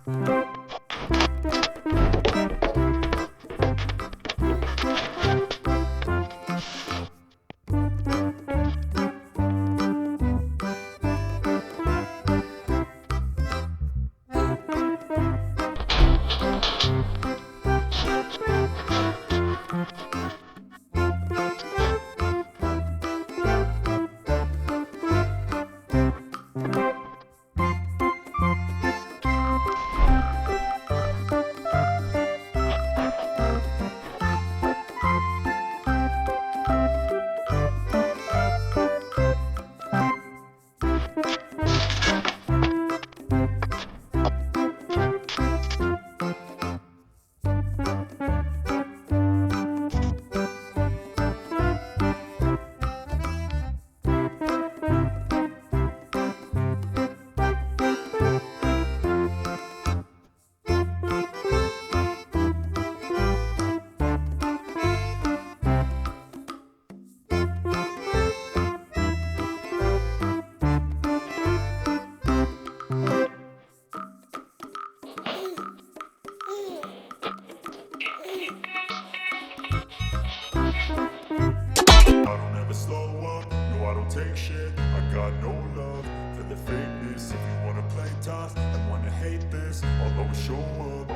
I don't ever slow up, no I don't take shit. I got no love for the fakeness. If you wanna play tough and wanna hate this, I'll always show up.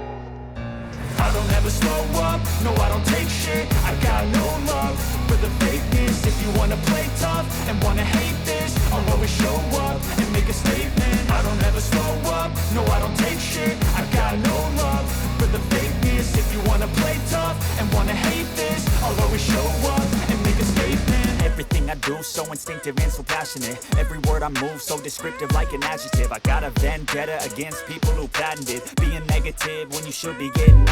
I don't ever slow up, no I don't take shit. I got no love for the fakeness. If you wanna play tough and wanna hate this, I'll always show up and make a statement. I don't ever slow up, no I don't take shit. I got no love for the fakeness. If you wanna play tough and wanna hate this, I'll always show up and make a statement. Everything I do so instinctive and so passionate. Every word I move so descriptive like an adjective. I got a vendetta against people who patented being negative when you should be getting